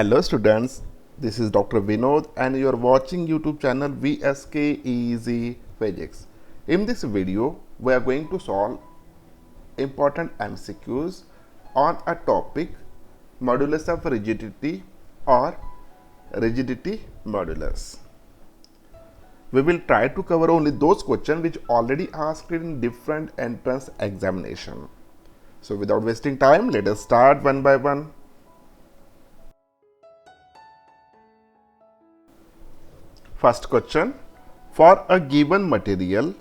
Hello students, this is Dr. Vinod and you are watching YouTube channel VSK Easy Physics. In this video, we are going to solve important MCQs on a topic modulus of rigidity or rigidity modulus. We will try to cover only those questions which already asked in different entrance examination. So without wasting time, let us start one by one. First question, for a given material,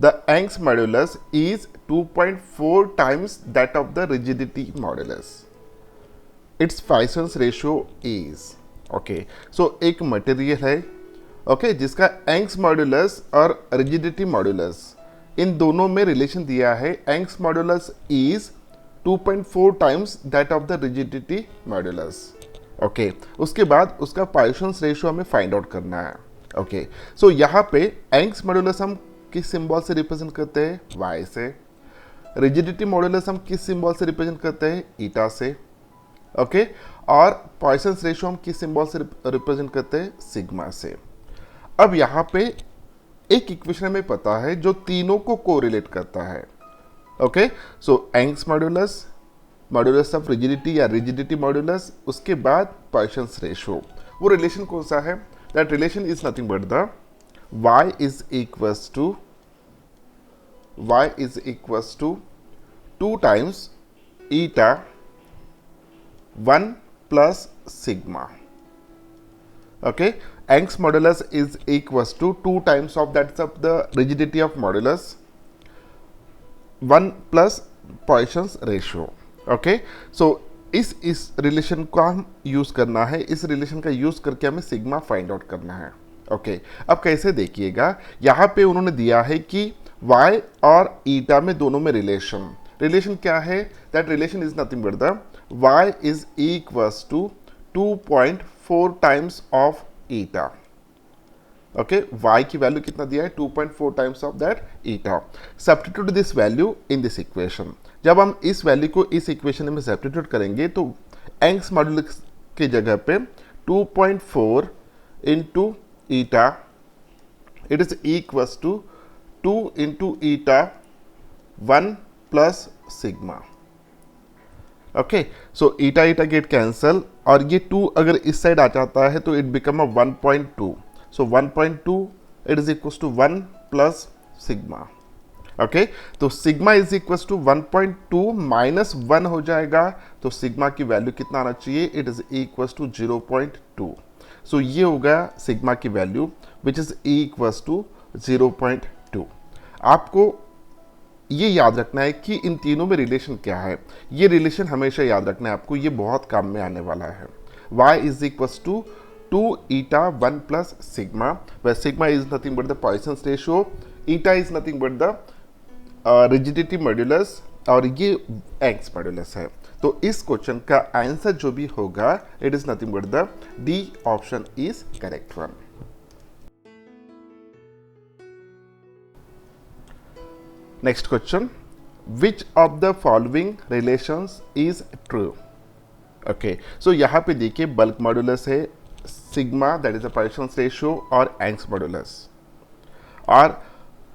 the Young's modulus is 2.4 times that of the rigidity modulus. Its Poisson's ratio is, okay, so एक material है, okay, जिसका Young's modulus और rigidity modulus इन दोनों में relation दिया है. Young's modulus is 2.4 times that of the rigidity modulus. Okay उसके बाद उसका Poisson's रेशियो हमें फाइंड आउट करना है. ओके सो यहाँ पे Young's मॉड्यूलस हम किस सिंबल से रिप्रेजेंट करते हैं? y से. रिजिडिटी मॉड्यूलस हम किस सिंबल से रिप्रेजेंट करते हैं? ईटा से. ओके और Poisson's रेशियो हम किस सिंबल से रिप्रेजेंट करते हैं? सिग्मा से. अब यहाँ पे एक इक्वेशन हमें पता है जो तीनों को कोरिलेट करता है. Okay so Young's modulus, modulus of rigidity या रिजिडिटी मॉड्यूलस, उसके बाद Poisson's रेशियो. वो रिलेशन कौन सा है? That relation is nothing but the y is equals to 2 times eta 1 plus sigma. Okay, Young's modulus is equals to 2 times of that's of the rigidity of modulus 1 plus Poisson's ratio. Okay, so इस relation को हम use करना है. इस relation का use करके हमें sigma find out करना है. ओके अब कैसे देखिएगा, यहाँ पे उन्होंने दिया है कि y और ईटा में दोनों में रिलेशन क्या है? That relation is nothing but the y is equals to 2.4 times of eta. Okay y की वैल्यू कितना दिया है? 2.4 times of that eta. Substitute this value in this equation. जब हम इस वैल्यू को इस इक्वेशन में सब्स्टिट्यूट करेंगे तो Young's मॉड्यूलस की जगह पे 2.4 into eta it is equals to 2 into eta 1 plus sigma. Okay so eta eta get cancel और ये 2 अगर इस साइड आ जाता है तो it become a 1.2. So 1.2 it is equals to 1 plus sigma. Okay तो sigma is equals to 1.2 minus 1 हो जाएगा तो सिग्मा की वैल्यू कितना आना चाहिए? It is equals to 0.2. So ये होगा सिग्मा की value which is equals to 0.2. आपको ये याद रखना है कि इन तीनों में रिलेशन क्या है. ये रिलेशन हमेशा याद रखना है आपको, ये बहुत काम में आने वाला है. y is equals to 2 eta 1 plus sigma, where sigma is nothing but the Poisson's ratio, eta is nothing but the rigidity modulus और ये Young's मॉड्यूलस है. तो इस क्वेश्चन का आंसर जो भी होगा it is nothing but the D option is correct one. Next question, which of the following relations is true? Okay so यहाँ पे देखिए बल्क मॉड्यूलस है sigma that is the Poisson's ratio और Young's modulus और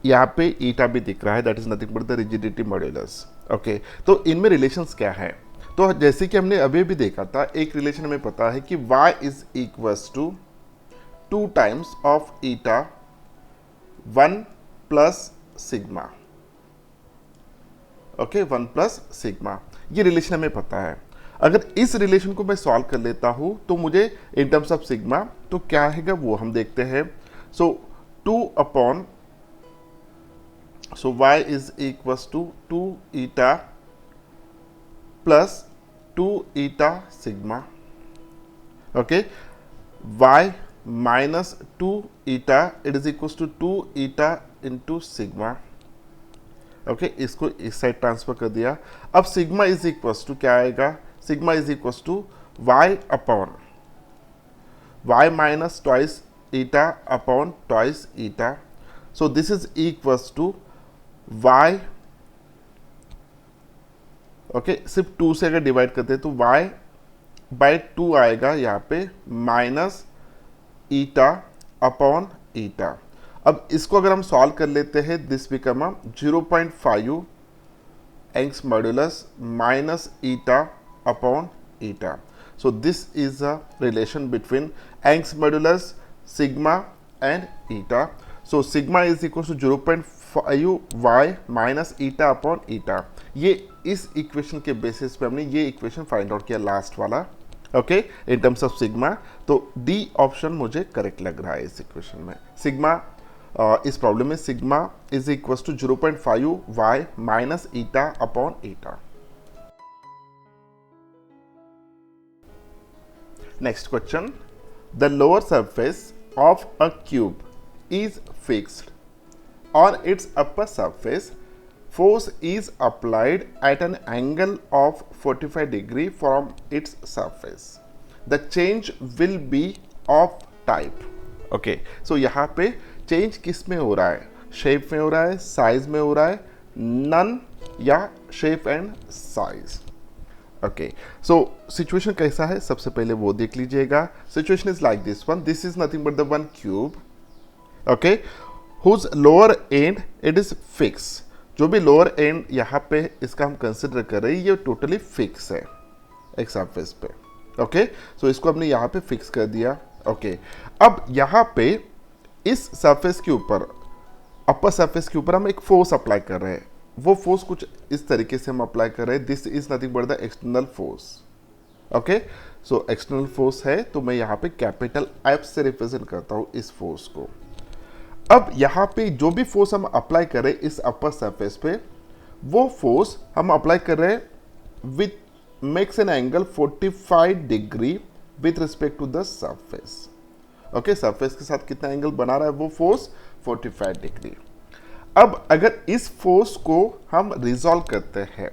यहाँ पे ईटा भी दिख रहा है that is nothing but the rigidity modulus. Okay तो इनमें रिलेशंस क्या है? तो जैसे कि हमने अभी भी देखा था एक रिलेशन हमें पता है कि y is equals to 2 times of eta 1 plus sigma. Okay 1 plus sigma ये रिलेशन हमें पता है. अगर इस रिलेशन को मैं सॉल्व कर लेता हूं तो मुझे इन टर्म्स ऑफ सिग्मा तो क्या आएगा वो हम देखते हैं. सो 2 upon so y is equals to 2 eta plus 2 eta sigma. Okay, y minus 2 eta it is equals to 2 eta into sigma. Okay इसको इस साइड ट्रांसफर कर दिया. अब सिग्मा इज इक्वल्स टू क्या आएगा? Sigma is equals to y upon y minus twice eta upon twice eta. So this is equals to y okay सिर्फ 2 से अगर डिवाइड करते हैं तो y बाय 2 आएगा यहाँ पे माइनस ईटा अपॉन ईटा। अब इसको अगर हम सॉल्व कर लेते हैं, this become 0.5 Young's modulus minus eta upon eta. So this is a relation between Young's modulus, sigma and eta. So sigma is equal to 0.5 y minus eta upon eta. ये इस equation के basis पे हमने ये equation find out किया last वाला, okay, in terms of sigma. तो D option मुझे करेक्ट लग रहा है इस इक्वेशन में। सिग्मा इस प्रॉब्लम में sigma is equal to 0.5 y minus eta upon eta. Next question, the lower surface of a cube is fixed on its upper surface, force is applied at an angle of 45 degree from its surface. The change will be of type. Okay, so यहाँ पे change किस में हो रहा है? Shape में हो रहा है, साइज में हो रहा है, नन या shape and size. Okay, so situation कैसा है सबसे पहले वो देख लीजिएगा। Situation is like this one, this is nothing but the one cube, okay, whose lower end it is fix. जो भी लोअर एंड यहाँ पे इसका हम कंसिडर कर रहे हैं, ये टोटली फिक्स है एक सरफेस पे, ओके। सो इसको हमने यहाँ पे फिक्स कर दिया, ओके। अब यहाँ पे इस सरफेस के ऊपर, अपर सरफेस के ऊपर हम एक फोर्स अप्लाई कर रहे हैं। वो फोर्स कुछ इस तरीके से हम अप्लाई कर रहे हैं, this is nothing but the external force, okay. So external force है तो मैं यहाँ पे कैपिटल एफ से रिप्रेजेंट करता हूँ इस फोर्स को। अब यहाँ पे जो भी फोर्स हम अप्लाई कर रहे हैं इस अपर सरफेस पे, वो फोर्स हम अप्लाई कर रहे हैं with makes an angle 45 degree with respect to the surface, okay. Surface के साथ कितना एंगल बना रहा है वो फोर्स? 45 डिग्री। अब अगर इस फोर्स को हम रिजॉल्व करते हैं,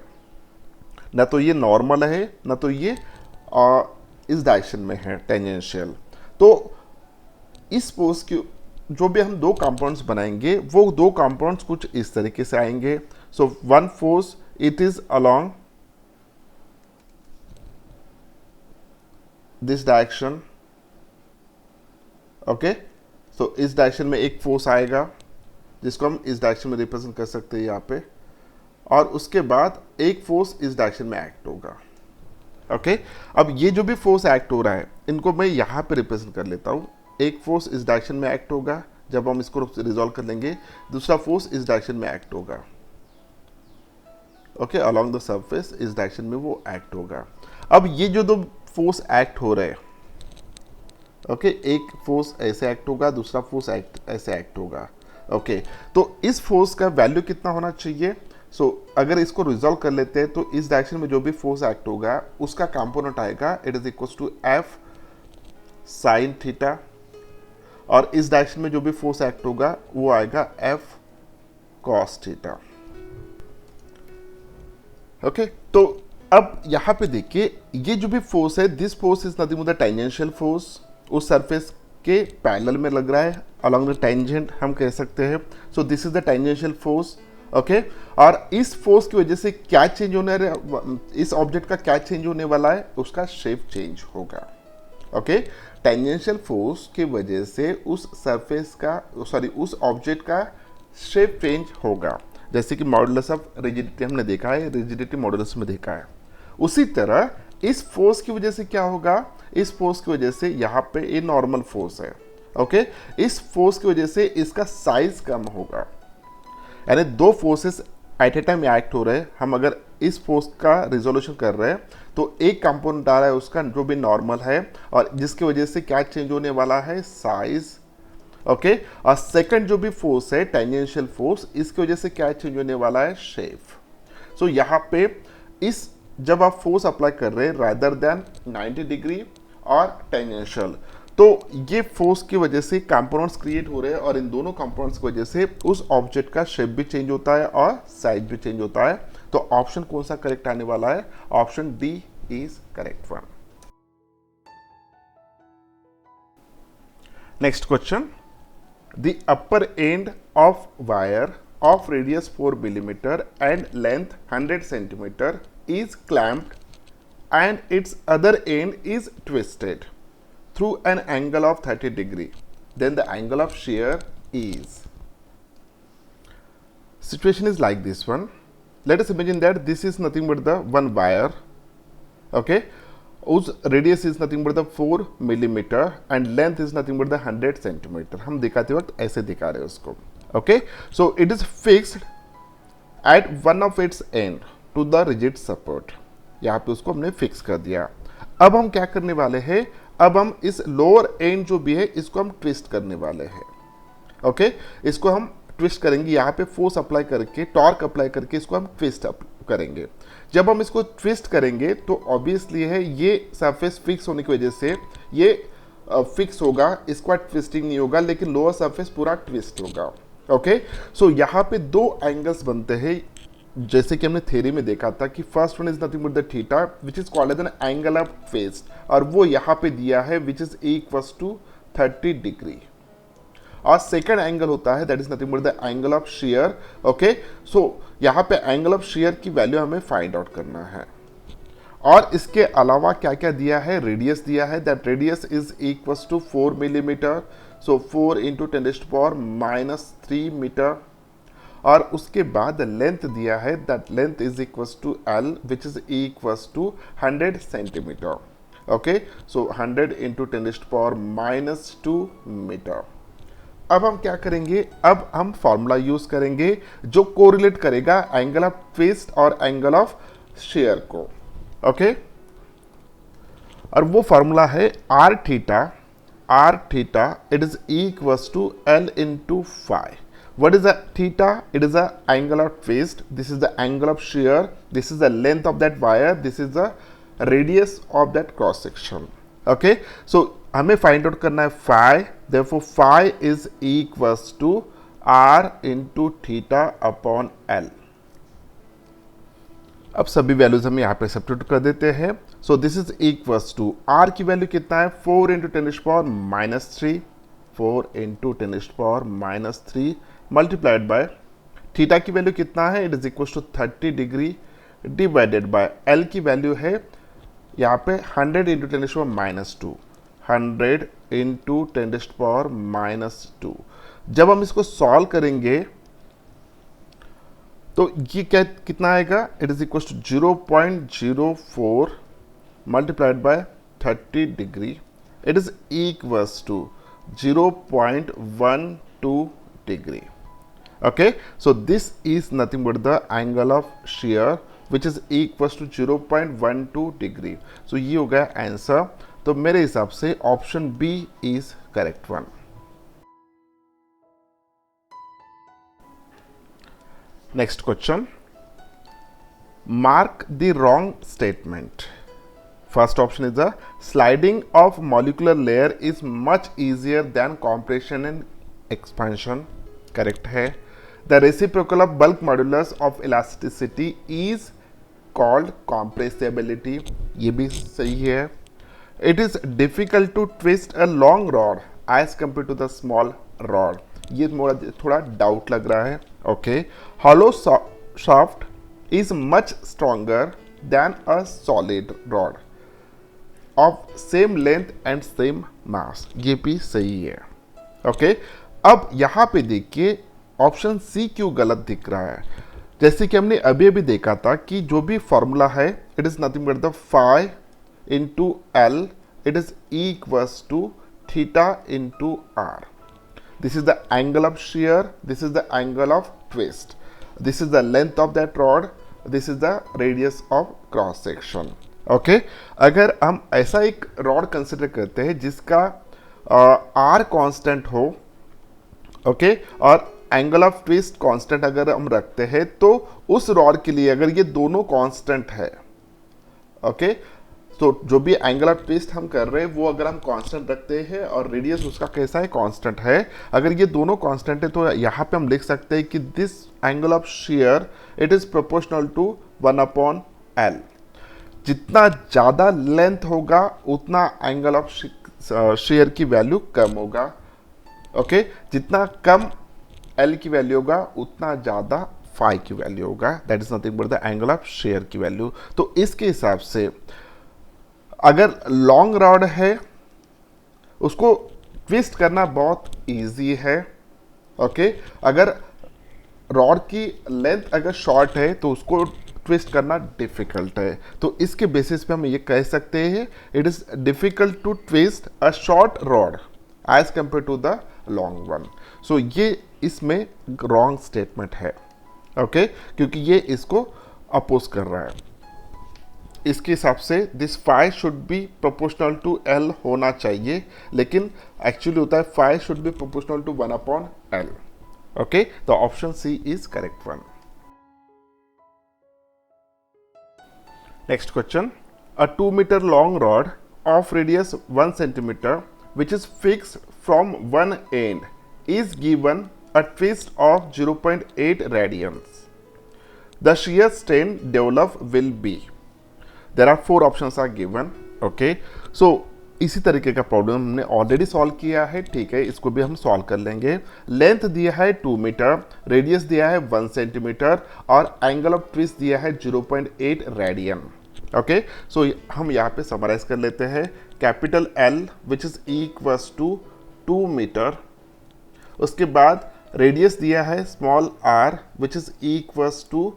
ना तो ये नॉर्मल है ना तो ये इस डायरेक्शन में है टेंजेंशियल, तो इस फोर्स की जो भी हम दो कंपाउंड्स बनाएंगे वो दो कंपाउंड्स कुछ इस तरीके से आएंगे। So one force it is along this direction, okay. So इस डायरेक्शन में एक फोर्स आएगा जिसको हम इस डायरेक्शन में रिप्रेजेंट कर सकते हैं यहाँ पे, और उसके बाद एक फोर्स इस डायरेक्शन में एक्ट होगा, ओके। अब ये जो भी फोर्स एक्ट हो रहा है इनको मैं यहाँ पे रिप्रेजेंट कर लेता हूँ। एक फोर्स इस डायरेक्शन में एक्ट होगा जब हम इसको रिजॉल्व कर लेंगे, दूसरा फोर्स इस डायरेक्शन में एक्ट होगा, ओके, अलोंग द सरफेस इस डायरेक्शन में वो एक्ट होगा। अब ये जो दो फोर्स एक्ट हो रहे हैं, ओके, एक फोर्स ऐसे एक्ट होगा, दूसरा फोर्स ऐसे एक्ट होगा, ओके। तो इस फोर्स का वैल्यू कितना होना चाहिए? अगर इसको रिजॉल्व कर लेते हैं तो इस डायरेक्शन में जो भी फोर्स एक्ट होगा उसका कंपोनेंट आएगा it is equal to F sine theta, और इस डायरेक्शन में जो भी फोर्स एक्ट होगा वो आएगा एफ कॉस थीटा, ओके। तो अब यहां पे देखिए ये जो भी फोर्स है, this force is nothing but the tangential force, उस सरफेस के पैरेलल में लग रहा है, अलोंग द टेंजेंट हम कह सकते हैं। सो this is the tangential force, okay. और इस फोर्स की वजह से क्या चेंज होने, इस ऑब्जेक्ट का क्या चेंज होने वाला है? उसका शेप चेंज होगा, ओके। टेंजेंशियल फोर्स की वजह से उस सरफेस का, सॉरी, उस ऑब्जेक्ट का शेप चेंज होगा। जैसे कि मॉडुलस ऑफ रिजिडिटी हमने देखा है, रिजिडिटी मॉडुलस में देखा है, उसी तरह इस फोर्स की वजह से क्या होगा? इस फोर्स की वजह से यहाँ पे ये नॉर्मल फोर्स है, ओके। इस फोर्स की वजह से इसका साइज कम होगा, यानी दो फोर्सेस एट ए टाइम एक्ट हो रहे हैं। हम अगर इस फोर्स का रिजोल्यूशन कर रहे हैं तो एक कंपोनेंट आ रहा है उसका जो भी नॉर्मल है, और जिसकी वजह से क्या चेंज होने वाला है? Size, okay. और सेकंड जो भी फोर्स है टेंजेंशियल फोर्स, इसकी वजह से क्या चेंज होने वाला है? शेप। सो यहाँ पे इस जब आप फोर्स अप्लाई कर रहे हैं रादर देन 90 डिग्री और टेंजेंशियल, तो ये फोर्स की वजह से कंपोनेंट्स क्रिएट हो रहे हैं, और इन दोनों कंपोनेंट्स की वजह से उस ऑब्जेक्ट का शेप भी चेंज होता है और साइज भी चेंज होता है। तो ऑप्शन कौन सा करेक्ट आने वाला है? Option D is correct one. Next question, the upper end of wire of radius 4 millimetre and length 100 centimetre is clamped and its other end is twisted through an angle of 30 degree, then the angle of shear is. Situation is like this one. Let us imagine that this is nothing but the one wire, okay, whose radius is nothing but the 4 millimeter and length is nothing but the 100 centimeter. हम दिखाते वक्त ऐसे दिखा रहे हैं उसको, okay. So it is fixed at one of its end to the rigid support. यहाँ पे उसको हमने फिक्स कर दिया. अब हम क्या करने वाले हैं, अब हम इस लोअर एंड जो भी है इसको हम ट्विस्ट करने वाले हैं, ओके. इसको हम ट्विस्ट करेंगे, यहाँ पे फोर्स अप्लाई करके, टॉर्क अप्लाई करके इसको हम ट्विस्ट अप करेंगे. जब हम इसको ट्विस्ट करेंगे तो ऑब्वियसली है ये सरफेस फिक्स होने की वजह से ये फिक्स होगा, इसका ट्विस्टिंग नहीं होगा, लेकिन लोअर सरफेस पूरा ट्विस्ट होगा, ओके. सो यहाँ पे दो एंगल्स बनते हैं, जैसे कि हमने थ्योरी में देखा था कि first one is nothing but the theta which is called as an angle of twist, और वो यहाँ पे दिया है which is equals to 30 degree. और सेकंड एंगल होता है that is nothing but the angle of shear, okay. So यहाँ पे एंगल ऑफ शेयर की वैल्यू हमें फाइंड आउट करना है. और इसके अलावा क्या क्या दिया है, रेडियस दिया है, that radius is equals to 4 millimetre, so 4 into 10⁻³ metre. और उसके बाद लेंथ दिया है that length is equals to L which is equals to 100 centimetre, okay. So 100 into 10⁻² metre. अब हम क्या करेंगे, अब हम फॉर्मूला यूज करेंगे जो कोरिलेट करेगा एंगल ऑफ ट्विस्ट और एंगल ऑफ शेयर को, ओके. और वो फॉर्मूला है R theta it is equals to L into phi. What is the theta? It is the angle of twist. This is the angle of shear. This is the length of that wire. This is the radius of that cross section. Okay. So हमें find out करना है phi. Therefore phi is equals to r into theta upon l. अब सभी values हम यहाँ पे substitute कर देते हैं. So this is equals to r की वैल्यू कितना है, 4 into 10⁻³ 4 into 10⁻³ multiplied by theta की वैल्यू कितना है, it is equal to 30 degree divided by L की वैल्यू है यहाँ पे 100 इंटू 10⁻², 100 इंटू 10⁻². जब हम इसको सॉल्व करेंगे तो ये क्या कितना आएगा, it is equal to 0.04 multiplied by 30 degree, it is equals to 0.12 degree. Okay, so this is nothing but the angle of shear which is equals to 0.12 degree. So ये हो गया आंसर. तो मेरे हिसाब से option B is correct one. Next question, mark the wrong statement. First option is the sliding of molecular layer is much easier than compression and expansion. Correct है. The reciprocal of bulk modulus of elasticity is called compressibility. ये भी सही है. It is difficult to twist a long rod as compared to the small rod. ये थोड़ा doubt लग रहा है. Okay. Hollow shaft is much stronger than a solid rod of same length and same mass. ये भी सही है. Okay. अब यहाँ पे देखिए ऑप्शन सी क्यों गलत दिख रहा है. जैसे कि हमने अभी अभी देखा था कि जो भी फॉर्मूला है it is nothing but the phi into L, it is equals to theta into R. This is the angle of shear, this is the angle of twist, this is the length of that rod, this is the radius of cross section. Okay. अगर हम ऐसा एक rod consider करते हैं जिसका R constant हो, okay, और angle of twist constant अगर हम रखते हैं तो उस रॉड के लिए अगर ये दोनों कांस्टेंट है, ओके, तो जो भी एंगल ऑफ ट्विस्ट हम कर रहे हैं वो अगर हम कांस्टेंट रखते हैं और रेडियस उसका कैसा है, कांस्टेंट है, अगर ये दोनों कांस्टेंट है तो यहाँ पे हम लिख सकते हैं कि this angle of shear it is proportional to 1/L. जितना ज़्यादा लेंथ होगा उतना एंगल ऑफ शेयर की वैल्यू कम होगा. ओके. जितना कम एल की वैल्यू होगा उतना ज़्यादा फाई की वैल्यू होगा. That is nothing but the angle of shear की वैल्यू. तो इसके हिसाब से अगर लॉन्ग रॉड है उसको ट्विस्ट करना बहुत इजी है, ओके। अगर रॉड की लेंथ अगर शॉर्ट है तो उसको ट्विस्ट करना डिफिकल्ट है। तो इसके बेसिस पे हम ये कह सकते हैं it is difficult to twist a short rod as compare to the long one. So ये इसमें रॉन्ग स्टेटमेंट है, ओके, क्योंकि ये इसको अपोज कर रहा है। इसके हिसाब से this phi should be proportional to L होना चाहिए, लेकिन एक्चुअली होता है phi should be proportional to 1/L, okay. तो option C is correct one. Next question, a 2 metre long rod of radius 1 centimeter which is fixed from one end is given a twist of 0.8 radians. The shear strain developed will be. There are 4 options are given, okay. So इसी तरीके का problem हमने already solve किया है, ठीक है, इसको भी हम सॉल्व कर लेंगे। लेंथ दिया है 2 मीटर, रेडियस दिया है 1 सेंटीमीटर और एंगल ऑफ ट्विस्ट दिया है 0.8 रेडियन, ओके। सो हम यहाँ पे समराइज कर लेते हैं। Capital L which is equals to 2 metre, उसके बाद रेडियस दिया है small r which is equals to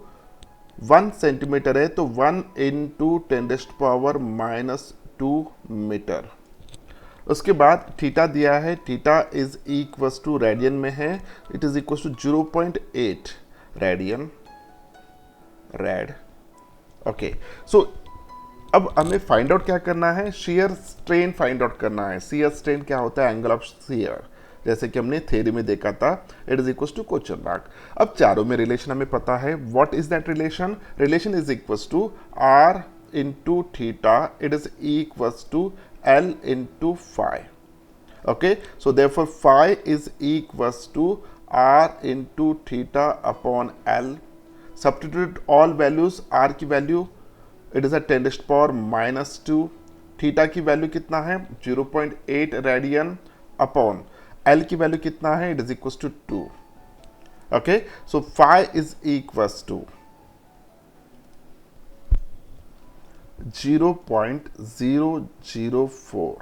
1 centimetre है, तो 1 इंटू 10⁻⁻2 मीटर। उसके बाद थीटा दिया है, theta is equals to radian में है, it is equals to 0.8 radian rad, okay. So अब हमें फाइंड आउट क्या करना है, शेयर स्ट्रेन फाइंड आउट करना है। शेयर स्ट्रेन क्या होता है, एंगल ऑफ शेयर, जैसे कि हमने थ्योरी में देखा था, it is equals to question mark. अब चारों में रिलेशन हमें पता है, what is that relation, relation is equals to r into theta, it is equals to l into phi, okay. So therefore phi is equals to r into theta upon l। Substitute all values, r की value it is a 10⁻⁻2, theta की value कितना है 0.8 radian upon L की value कितना है, it is equals to 2, okay. So phi is equals to 0.004,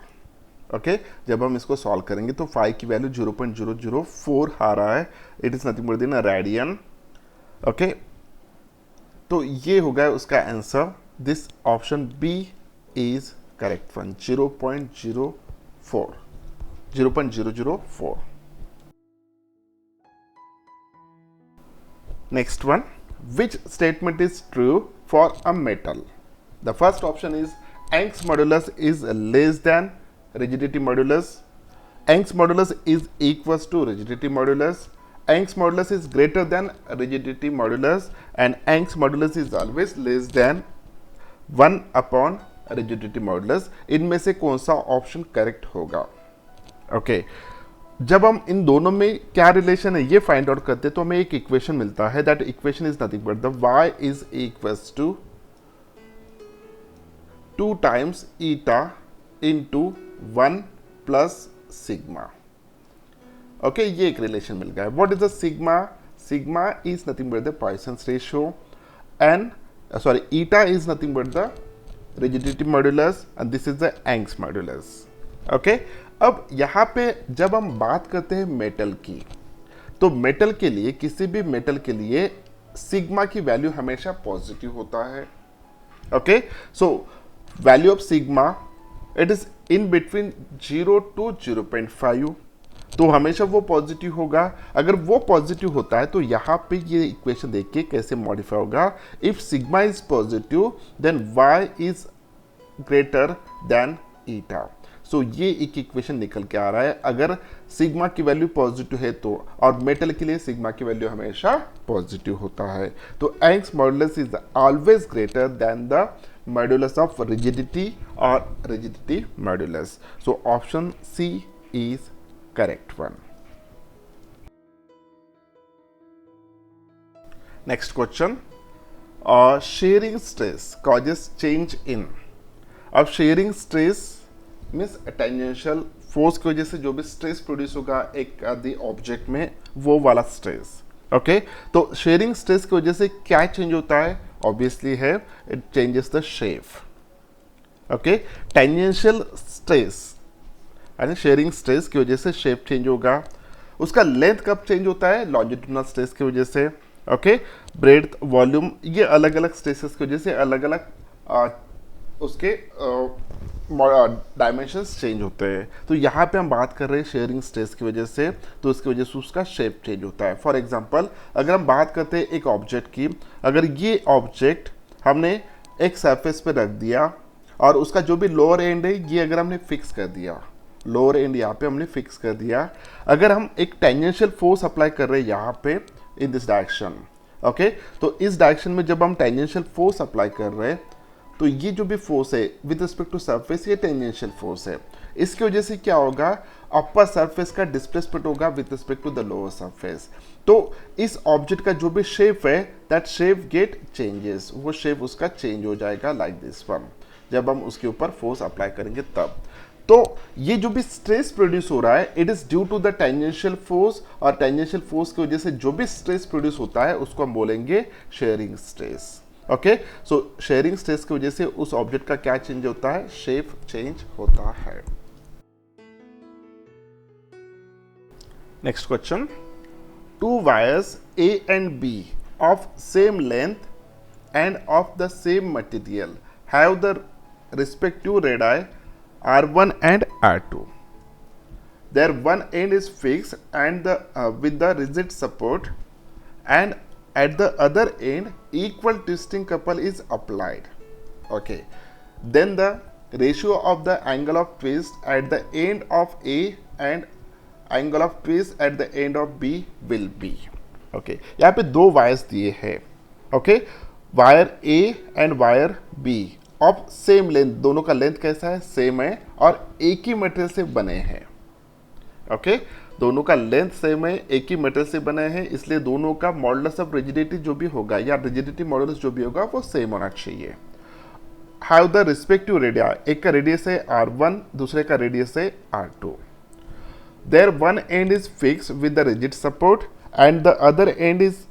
okay. जब हम इसको सॉल्व करेंगे तो फाई की वैल्यू 0.004 आ रहा है, it is nothing more than radian, okay. तो ये हो गया उसका answer, this option B is correct one, 0.004। Next one, which statement is true for a metal? The first option is Young's modulus is less than rigidity modulus. Young's modulus is equals to rigidity modulus. Young's modulus is greater than rigidity modulus, and Young's modulus is always less than 1/, rigidity modulus। इनमें से कौन सा option correct होगा, okay. जब हम इन दोनों में क्या रिलेशन है ये फाइंड आउट करते हैं तो हमें एक इक्वेशन मिलता है, that equation is nothing but the y is equals to 2 times eta into 1 plus sigma, okay. ये एक रिलेशन मिल गया है। What is the sigma, sigma is nothing but the Poisson's ratio and eta is nothing but the rigidity modulus and this is the Young's modulus, okay। अब यहाँ पे जब हम बात करते हैं मेटल की, तो मेटल के लिए, किसी भी मेटल के लिए सिग्मा की वैल्यू हमेशा पॉजिटिव होता है, okay. So value of sigma it is in between 0 to 0.5, तो हमेशा वो पॉजिटिव होगा। अगर वो पॉजिटिव होता है तो यहाँ पे ये इक्वेशन देखिए कैसे मॉडिफाई होगा, if sigma is positive then y is greater than eta. So ये एक इक्वेशन निकल के आ रहा है, अगर सिग्मा की वैल्यू पॉजिटिव है तो, और मेटल के लिए सिग्मा की वैल्यू हमेशा पॉजिटिव होता है। तो Young's modulus is always greater than the modulus of rigidity और rigidity modulus. So option C is correct one. Next question, shearing stress causes change in। अब shearing stress means tangential force की वजह से जो भी स्ट्रेस प्रोड्यूस होगा एक आदि ऑब्जेक्ट में, वो वाला स्ट्रेस, ओके। तो शेयरिंग स्ट्रेस की वजह से क्या चेंज होता है, ऑब्वियसली है it changes the shape, okay, tangential stress यानी शेयरिंग स्ट्रेस की वजह से शेप चेंज होगा। उसका लेंथ कब चेंज होता है? लॉन्जिट्यूडनल स्ट्रेस की वजह से। ओके, ब्रेड्थ, वॉल्यूम, ये अलग अलग स्ट्रेसेस की वजह से अलग अलग उसके डायमेंशंस चेंज होते हैं। तो यहाँ पे हम बात कर रहे हैं शेयरिंग स्ट्रेस की वजह से, तो इसकी वजह से उसका शेप चेंज होता है। फॉर एग्जांपल, अगर हम बात करते हैं एक ऑब्जेक्ट की, अगर ये ऑब्जेक्ट हमने एक सरफेस पे रख दिया और उसका जो भी लोअर एंड है ये अगर हमने फिक्स कर दिया, लोअर एंड यहाँ पे हमने फिक्स कर दिया, अगर हम एक टेंजेंशियल फोर्स अप्लाई कर रहे हैं यहाँ पे इन दिस डायरेक्शन, ओके, तो इस डायरेक्शन में जब हम टेंजेंशियल फोर्स अप्लाई कर रहे हैं तो ये जो भी फोर्स है विद रिस्पेक्ट टू सरफेस ये टेंजेंशियल फोर्स है। इसकी वजह से क्या होगा? अपर सरफेस का डिस्प्लेसमेंट होगा with respect to the lower surface. तो इस ऑब्जेक्ट का जो भी शेप है दैट शेप गेट चेंजेस, वो शेप उसका चेंज हो जाएगा लाइक दिस वन, जब हम उसके ऊपर फोर्स अप्लाई करेंगे तब। तो ये जो भी स्ट्रेस प्रोड्यूस हो रहा है it is due to the tangential force, और टेंजेंशियल फोर्स की वजह से जो भी स्ट्रेस प्रोड्यूस होता है उसको हम बोलेंगे शेयरिंग स्ट्रेस। ओके, सो शेयरिंग स्ट्रेस की वजह से उस ऑब्जेक्ट का क्या चेंज होता है? शेप चेंज होता है। Next question, to wires A and B of same length and of the same material have the respective radii R1 and R2. Their one end is fixed and with the rigid support, and at the other end equal twisting couple is applied. Okay, then the ratio of the angle of twist at the end of A and angle of twist at the end of B will be. Okay, यहाँ पे दो wires दिए हैं। Okay, wire A and wire B of same length, दोनों का length कैसा है? Same है और एक ही मटेरियल से बने हैं। ओके, दोनों का लेंथ सेम है, एक ही मटेरियल से बने हैं, इसलिए दोनों का मॉडुलस ऑफ रिजिडिटी जो भी होगा या रिजिडिटी मॉडुलस जो भी होगा वो सेम होना चाहिए। हैव द रिस्पेक्टिव रेडिया, एक का रेडियस है R1, दूसरे का रेडियस है R2। There one end is fix with the rigid support and the other end is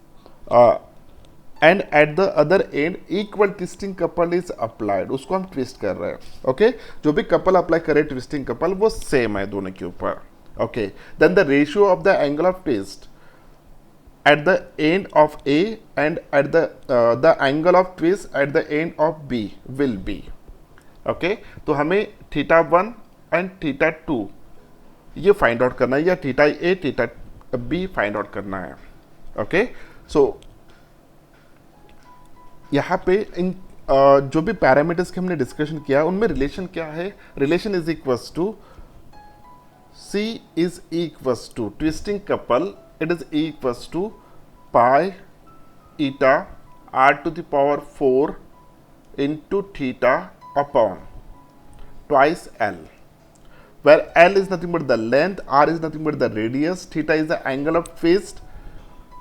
and at the other end equal twisting couple is applied, उसको हम twist कर रहे हैं। ओके, जो भी कपल अप्लाई करे ट्विस्टिंग कपल वो same है दोनों के ऊपर। Okay, then the ratio of the angle of twist at the end of A and at the angle of twist at the end of B will be. Okay, तो हमें θ1 and θ2 ये find out करना है, या θA θB find out करना है। Okay, so यहाँ पे इन जो भी पैरामीटर्स के हमने डिस्कशन किया उनमें रिलेशन क्या है? Relation is equals to C is equals to twisting couple, it is equals to pi eta r to the power 4 into theta upon twice L, where L is nothing but the length, R is nothing but the radius, theta is the angle of twist,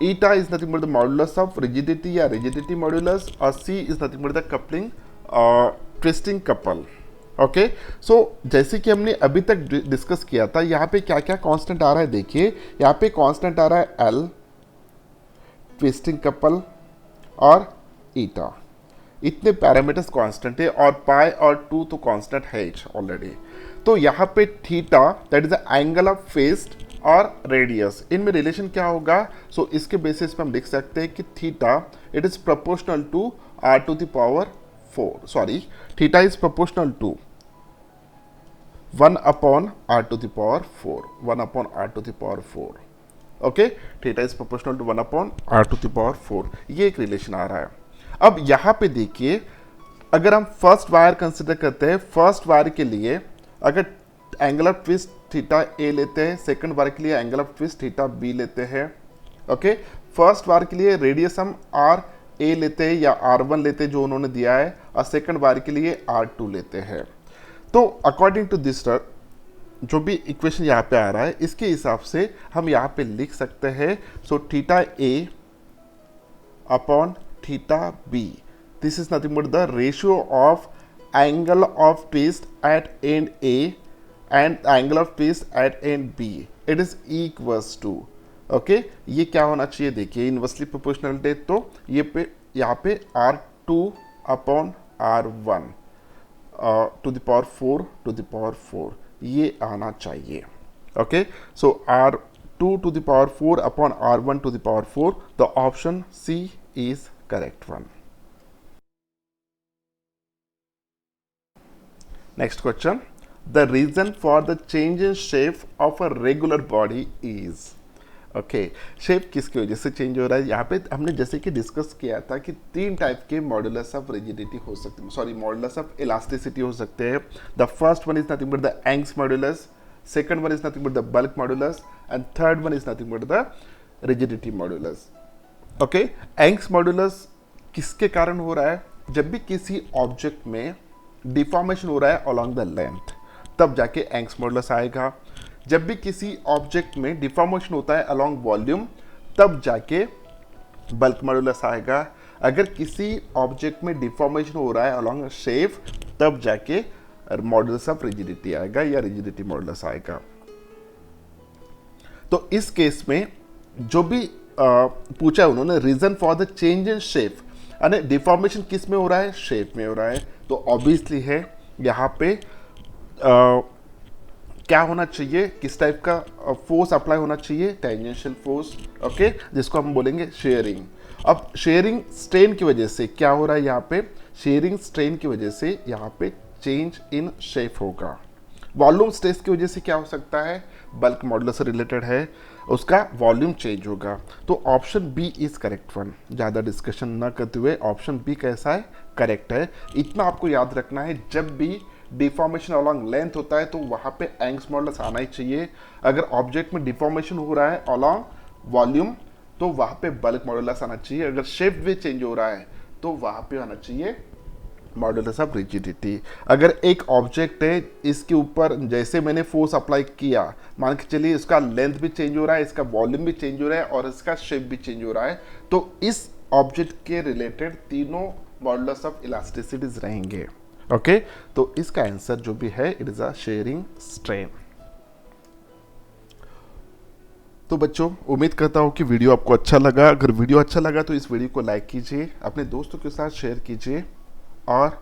eta is nothing but the modulus of rigidity या rigidity modulus, और C is nothing but the coupling twisting couple. Okay, so जैसे कि हमने अभी तक discuss किया था, यहाँ पे क्या क्या कांस्टेंट आ रहा है देखिए। यहाँ पे कांस्टेंट आ रहा है L, ट्विस्टिंग कपल और ईटा, इतने पैरामीटर्स कांस्टेंट है, और पाई और 2 तो कांस्टेंट है ऑलरेडी। तो यहाँ पे theta that is the angle of face और रेडियस, इनमें रिलेशन क्या होगा? सो इसके बेसिस पे हम लिख सकते हैं कि theta it is proportional to r to the power 4, sorry, theta is proportional to 1 upon r to the power 4, 1 upon r to the power 4. Okay, theta is proportional to 1 upon r to the power 4, ये एक relation आ रहा है। अब यहाँ पे देखिए, अगर हम फर्स्ट वायर कंसिडर करते हैं, फर्स्ट वायर के लिए अगर angle of twist theta A लेते हैं, सेकंड वायर के लिए angle of twist theta B लेते हैं। ओके, फर्स्ट वायर के लिए रेडियस हम RA लेते हैं या R1 लेते हैं जो उन्होंने दिया है, और सेकंड वायर के लिए R2 लेते हैं। तो अकॉर्डिंग टू दिस जो भी इक्वेशन यहाँ पे आ रहा है इसके हिसाब से हम यहाँ पे लिख सकते हैं, so theta A upon theta B, this is nothing but the ratio of angle of twist at end A and angle of twist at end B, it is equals to, okay, ये क्या होना चाहिए देखिए, inversely proportional है, तो ये पे यहाँ पे R2 upon R1, to the power 4 to the power 4 ये आना चाहिए. Okay, so R2 to the power 4 upon R1 to the power 4, the option C is correct one. Next question. The reason for the change in shape of a regular body is. Okay, shape किसकी वजह से change हो रहा है? यहाँ पे हमने जैसे कि डिस्कस किया था कि 3 टाइप के मॉडुलस ऑफ रिजिडिटी हो सकते हैं, सॉरी मॉडुलस ऑफ इलास्टिसिटी हो सकते हैं. The first one is nothing but the Young's modulus, second one is nothing but the bulk modulus, and third one is nothing but the rigidity modulus. Okay, Young's modulus किसके कारण हो रहा है? जब भी किसी ऑब्जेक्ट में डिफॉर्मेशन हो रहा है along the length, तब जाके Young's modulus आएगा. जब भी किसी ऑब्जेक्ट में डिफॉर्मेशन होता है along वॉल्यूम, तब जाके बल्क मॉडुलस आएगा. अगर किसी ऑब्जेक्ट में डिफॉर्मेशन हो रहा है along शेप, तब जाके मॉडुलस ऑफ रिजिडिटी आएगा या रिजिडिटी मॉडुलस आएगा. तो इस केस में जो भी पूछा उन्होंने reason for the change in shape, यानी डिफॉर्मेशन किस में हो रहा है? शेप में हो रहा है. तो ऑब्वियसली है यहाँ पे क्या होना चाहिए, किस टाइप का फोर्स अप्लाई होना चाहिए? Tangential force. ओके, जिसको हम बोलेंगे शेयरिंग. अब शेयरिंग स्ट्रेन की वजह से क्या हो रहा है यहाँ पे? शेयरिंग स्ट्रेन की वजह से यहाँ पे चेंज इन शेप होगा. वॉल्यूम स्ट्रेस की वजह से क्या हो सकता है? बल्क मॉडुलस से रिलेटेड है, उसका वॉल्यूम चेंज होगा. तो option B is correct one. ज़्यादा डिस्कशन ना करते हुए ऑप्शन बी कैसा है? करेक्ट है. इतना आपको याद रखना है, जब भी डिफॉर्मेशन अलॉन्ग लेंथ होता है तो वहाँ पे यंग्स मॉडुलस आना ही चाहिए. अगर ऑब्जेक्ट में डिफॉर्मेशन हो रहा है अलॉन्ग वॉल्यूम, तो वहाँ पे बल्क मॉडुलस आना चाहिए. अगर शेप भी चेंज हो रहा है तो वहाँ पे आना चाहिए मॉडुलस ऑफ रिजिडिटी. अगर एक ऑब्जेक्ट है, इसके ऊपर जैसे मैंने फोर्स अप्लाई किया, मान के चलिए इसका लेंथ भी चेंज हो रहा है, इसका वॉल्यूम भी चेंज हो रहा है और इसका शेप भी चेंज हो रहा है, तो इस ऑब्जेक्ट के रिलेटेड तीनों मॉडुलस ऑफ इलास्टिसिटीज रहेंगे. ओके, तो इसका आंसर जो भी है, it is a sharing strain. तो बच्चों, उम्मीद करता हूँ कि वीडियो आपको अच्छा लगा. अगर वीडियो अच्छा लगा तो इस वीडियो को लाइक कीजिए, अपने दोस्तों के साथ शेयर कीजिए, और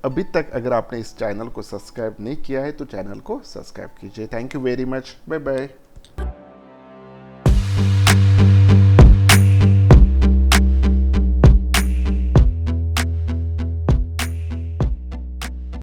अभी तक अगर आपने इस चैनल को सब्सक्राइब नहीं किया है तो चैनल को सब्सक्राइब कीजिए. Thank you very much. Bye bye.